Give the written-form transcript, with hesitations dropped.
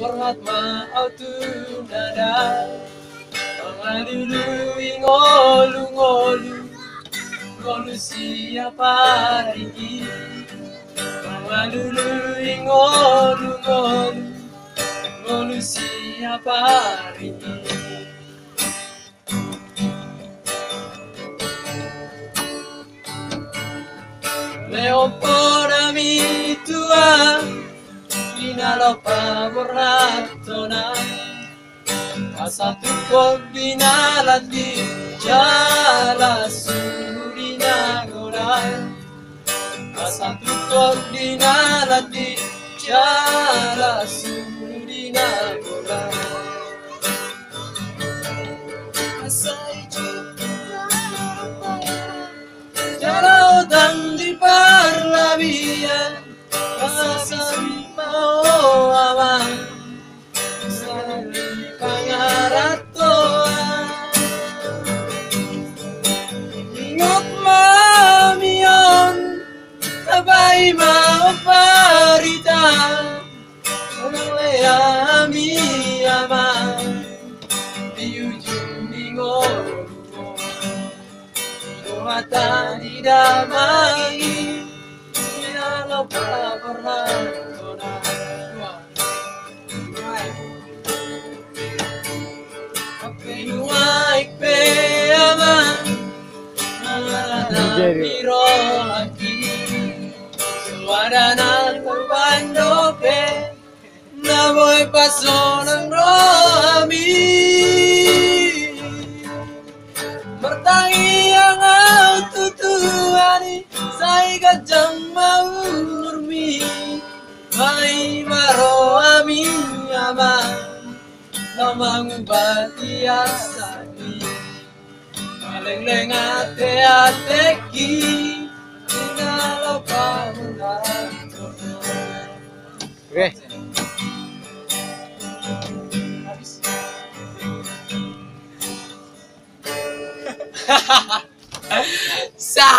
Warhat mau tunada Mangalului ngolu-ngolu Ngolu siapa ringi Mangalului ngolu-ngolu Ngolu siapa ringi Leopora mi tua Binalopa borratona Asatu kombinalat di jala surina gorai Asatu kombinalat di jala surina gorai Asai jala udang di parlabian Asami mau aman Sari pangaratoan Ingot mamion Tabay mau parita Unang leami aman Di ujung ingol Inuhatan idamai Inalopa borratona Penuaik pe aman Miro lagi Suadana terbando pe Naboy paso ng roami Bertangi ang tutuani Say gajang maurmi May maro ami aman Namangubati asani Malengleng ate-ateki Inalopa borratona Oke. Sah